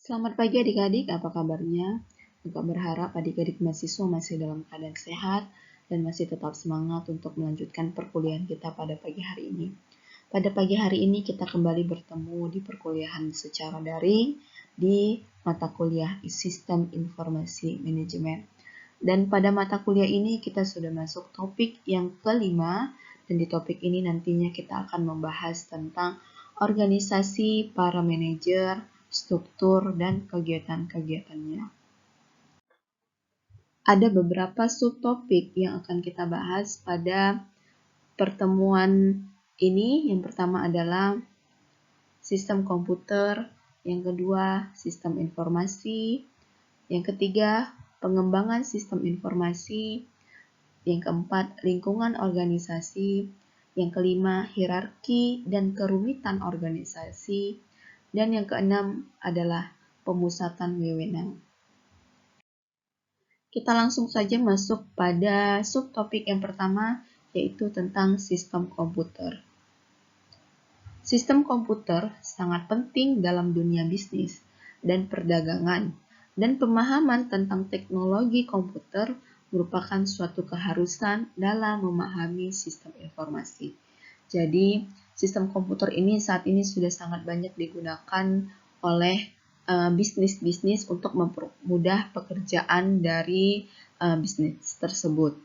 Selamat pagi adik-adik, apa kabarnya? Aku berharap adik-adik mahasiswa masih dalam keadaan sehat dan masih tetap semangat untuk melanjutkan perkuliahan kita pada pagi hari ini. Pada pagi hari ini kita kembali bertemu di perkuliahan secara daring di mata kuliah Sistem Informasi Manajemen. Dan pada mata kuliah ini kita sudah masuk topik yang kelima, dan di topik ini nantinya kita akan membahas tentang organisasi para manajer, struktur, dan kegiatan-kegiatannya. Ada beberapa subtopik yang akan kita bahas pada pertemuan ini. Yang pertama adalah sistem komputer, yang kedua sistem informasi, yang ketiga pengembangan sistem informasi, yang keempat lingkungan organisasi, yang kelima hierarki dan kerumitan organisasi, dan yang keenam adalah pemusatan wewenang. Kita langsung saja masuk pada subtopik yang pertama, yaitu tentang sistem komputer. Sistem komputer sangat penting dalam dunia bisnis dan perdagangan, dan pemahaman tentang teknologi komputer merupakan suatu keharusan dalam memahami sistem informasi. Jadi, sistem komputer ini saat ini sudah sangat banyak digunakan oleh bisnis-bisnis untuk mempermudah pekerjaan dari bisnis tersebut.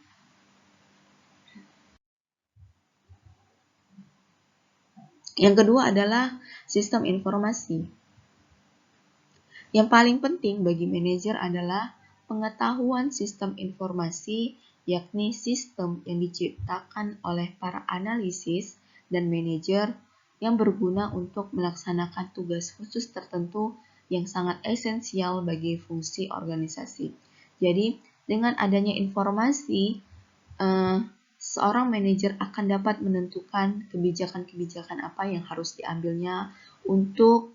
Yang kedua adalah sistem informasi. Yang paling penting bagi manajer adalah pengetahuan sistem informasi, yakni sistem yang diciptakan oleh para analisis dan manajer yang berguna untuk melaksanakan tugas khusus tertentu yang sangat esensial bagi fungsi organisasi. Jadi, dengan adanya informasi, seorang manajer akan dapat menentukan kebijakan-kebijakan apa yang harus diambilnya untuk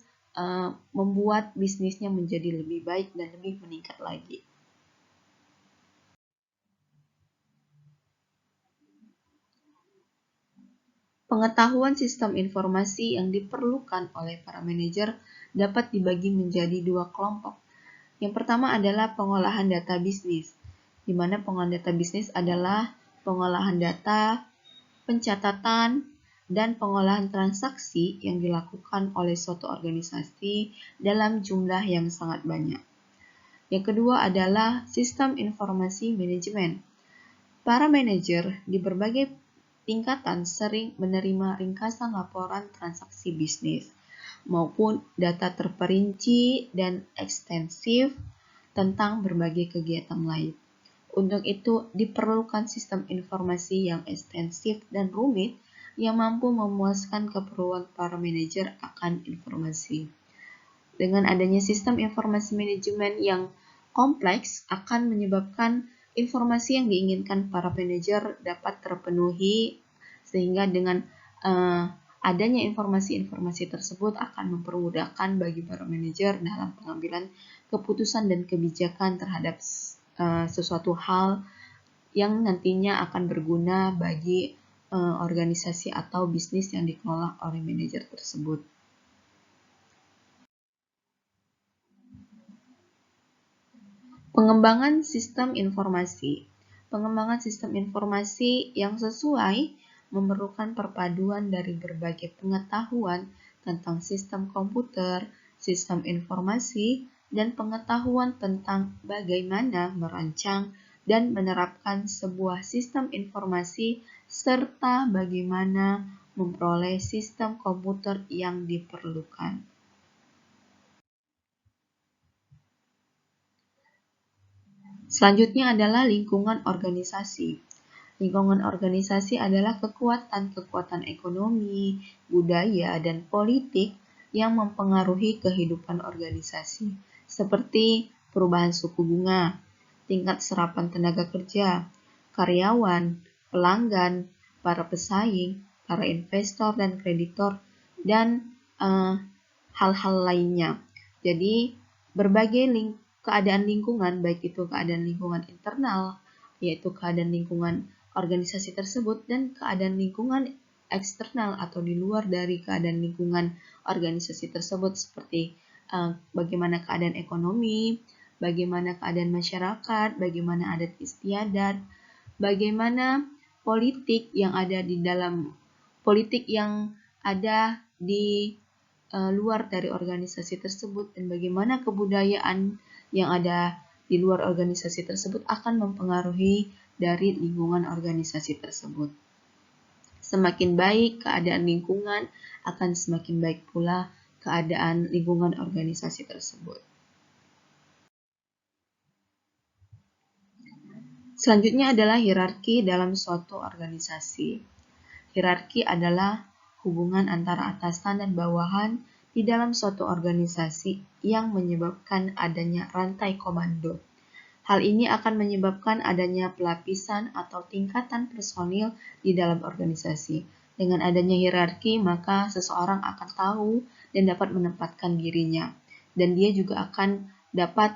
membuat bisnisnya menjadi lebih baik dan lebih meningkat lagi. Pengetahuan sistem informasi yang diperlukan oleh para manajer dapat dibagi menjadi dua kelompok. Yang pertama adalah pengolahan data bisnis, di mana pengolahan data bisnis adalah pengolahan data, pencatatan, dan pengolahan transaksi yang dilakukan oleh suatu organisasi dalam jumlah yang sangat banyak. Yang kedua adalah sistem informasi manajemen. Para manajer di berbagai tingkatan sering menerima ringkasan laporan transaksi bisnis maupun data terperinci dan ekstensif tentang berbagai kegiatan lain. Untuk itu diperlukan sistem informasi yang ekstensif dan rumit yang mampu memuaskan keperluan para manajer akan informasi. Dengan adanya sistem informasi manajemen yang kompleks akan menyebabkan informasi yang diinginkan para manajer dapat terpenuhi, sehingga dengan adanya informasi-informasi tersebut akan mempermudahkan bagi para manajer dalam pengambilan keputusan dan kebijakan terhadap sesuatu hal yang nantinya akan berguna bagi organisasi atau bisnis yang dikelola oleh manajer tersebut. Pengembangan sistem informasi. Pengembangan sistem informasi yang sesuai memerlukan perpaduan dari berbagai pengetahuan tentang sistem komputer, sistem informasi, dan pengetahuan tentang bagaimana merancang dan menerapkan sebuah sistem informasi serta bagaimana memperoleh sistem komputer yang diperlukan. Selanjutnya adalah lingkungan organisasi. Lingkungan organisasi adalah kekuatan-kekuatan ekonomi, budaya, dan politik yang mempengaruhi kehidupan organisasi, seperti perubahan suku bunga, tingkat serapan tenaga kerja, karyawan, pelanggan, para pesaing, para investor dan kreditor, dan hal-hal lainnya. Jadi, berbagai keadaan lingkungan, baik itu keadaan lingkungan internal, yaitu keadaan lingkungan organisasi tersebut, dan keadaan lingkungan eksternal atau di luar dari keadaan lingkungan organisasi tersebut, seperti bagaimana keadaan ekonomi, bagaimana keadaan masyarakat, bagaimana adat istiadat, bagaimana politik yang ada di luar dari organisasi tersebut, dan bagaimana kebudayaan yang ada di luar organisasi tersebut akan mempengaruhi dari lingkungan organisasi tersebut. Semakin baik keadaan lingkungan, akan semakin baik pula keadaan lingkungan organisasi tersebut. Selanjutnya adalah hierarki dalam suatu organisasi. Hierarki adalah hubungan antara atasan dan bawahan di dalam suatu organisasi yang menyebabkan adanya rantai komando. Hal ini akan menyebabkan adanya pelapisan atau tingkatan personil di dalam organisasi. Dengan adanya hierarki, maka seseorang akan tahu dan dapat menempatkan dirinya. Dan dia juga akan dapat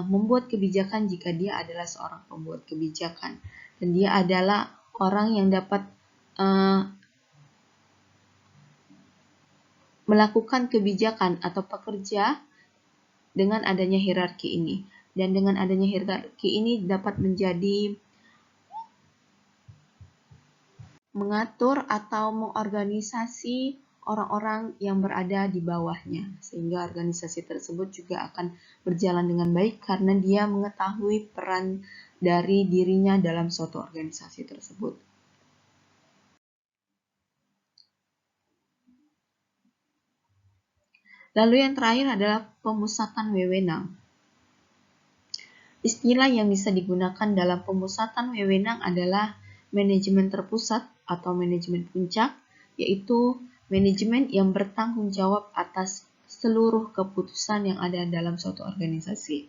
membuat kebijakan jika dia adalah seorang pembuat kebijakan. Dan dia adalah orang yang dapat melakukan kebijakan atau pekerja dengan adanya hierarki ini. Dan dengan adanya hierarki ini dapat menjadi mengatur atau mengorganisasi orang-orang yang berada di bawahnya, sehingga organisasi tersebut juga akan berjalan dengan baik karena dia mengetahui peran dari dirinya dalam suatu organisasi tersebut. Lalu yang terakhir adalah pemusatan wewenang. Istilah yang bisa digunakan dalam pemusatan wewenang adalah manajemen terpusat atau manajemen puncak, yaitu manajemen yang bertanggung jawab atas seluruh keputusan yang ada dalam suatu organisasi.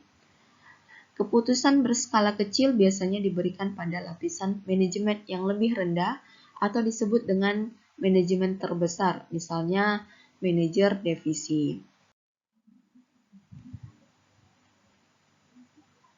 Keputusan berskala kecil biasanya diberikan pada lapisan manajemen yang lebih rendah atau disebut dengan manajemen terbesar, misalnya manajer divisi.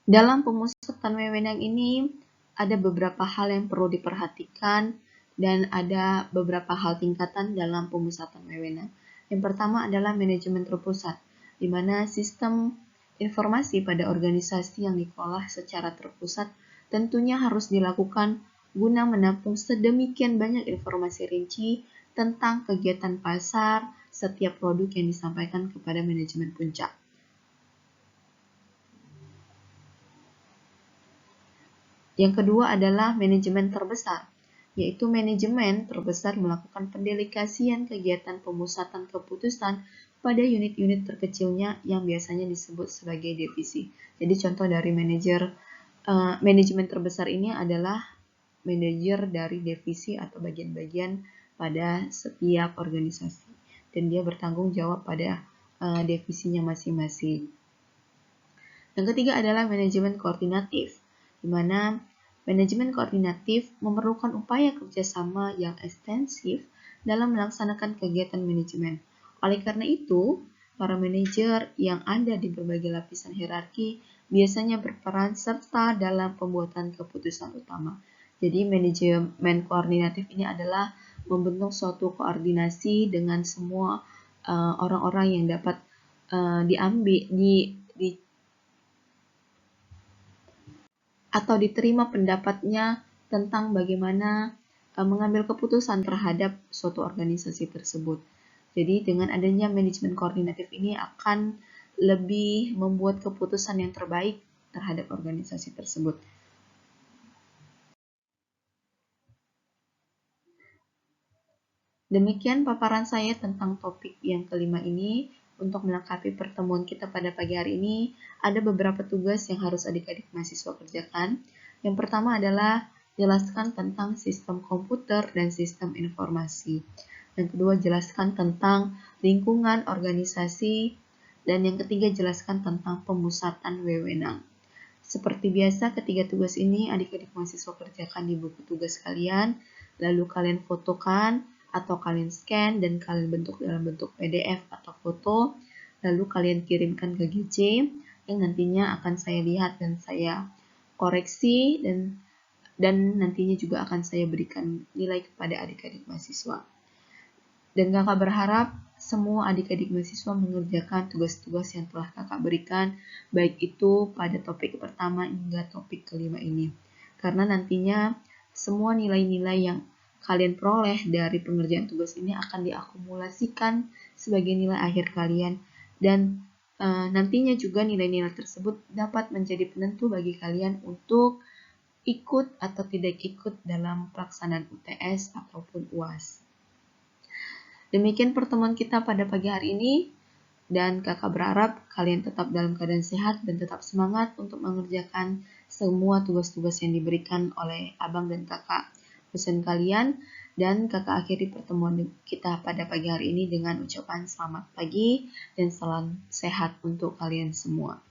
Dalam pemusatan wewenang ini, ada beberapa hal yang perlu diperhatikan dan ada beberapa hal tingkatan dalam pemusatan wewenang. Yang pertama adalah manajemen terpusat, di mana sistem informasi pada organisasi yang dikelola secara terpusat tentunya harus dilakukan guna menampung sedemikian banyak informasi rinci tentang kegiatan pasar setiap produk yang disampaikan kepada manajemen puncak. Yang kedua adalah manajemen terbesar, yaitu manajemen terbesar melakukan pendelegasian kegiatan pemusatan keputusan pada unit-unit terkecilnya yang biasanya disebut sebagai divisi. Jadi contoh dari manajemen terbesar ini adalah manajer dari divisi atau bagian-bagian pada setiap organisasi, dan dia bertanggung jawab pada divisinya masing-masing. Yang ketiga adalah manajemen koordinatif, di mana manajemen koordinatif memerlukan upaya kerjasama yang ekstensif dalam melaksanakan kegiatan manajemen. Oleh karena itu, para manajer yang ada di berbagai lapisan hierarki biasanya berperan serta dalam pembuatan keputusan utama. Jadi manajemen koordinatif ini adalah membentuk suatu koordinasi dengan semua orang-orang yang dapat atau diterima pendapatnya tentang bagaimana mengambil keputusan terhadap suatu organisasi tersebut. Jadi dengan adanya manajemen koordinatif ini akan lebih membuat keputusan yang terbaik terhadap organisasi tersebut. Demikian paparan saya tentang topik yang kelima ini. Untuk melengkapi pertemuan kita pada pagi hari ini, ada beberapa tugas yang harus adik-adik mahasiswa kerjakan. Yang pertama adalah jelaskan tentang sistem komputer dan sistem informasi. Yang kedua, jelaskan tentang lingkungan organisasi. Dan yang ketiga, jelaskan tentang pemusatan wewenang. Seperti biasa, ketiga tugas ini adik-adik mahasiswa kerjakan di buku tugas kalian, lalu kalian fotokan atau kalian scan dan kalian bentuk dalam bentuk PDF atau foto, lalu kalian kirimkan ke GC yang nantinya akan saya lihat dan saya koreksi dan nantinya juga akan saya berikan nilai kepada adik-adik mahasiswa. Dan kakak berharap semua adik-adik mahasiswa mengerjakan tugas-tugas yang telah kakak berikan, baik itu pada topik pertama hingga topik kelima ini. Karena nantinya semua nilai-nilai yang kalian peroleh dari pengerjaan tugas ini akan diakumulasikan sebagai nilai akhir kalian, dan nantinya juga nilai-nilai tersebut dapat menjadi penentu bagi kalian untuk ikut atau tidak ikut dalam pelaksanaan UTS ataupun UAS. Demikian pertemuan kita pada pagi hari ini, dan kakak berharap kalian tetap dalam keadaan sehat dan tetap semangat untuk mengerjakan semua tugas-tugas yang diberikan oleh abang dan kakak dosen kalian. Dan kakak akhiri pertemuan kita pada pagi hari ini dengan ucapan selamat pagi dan salam sehat untuk kalian semua.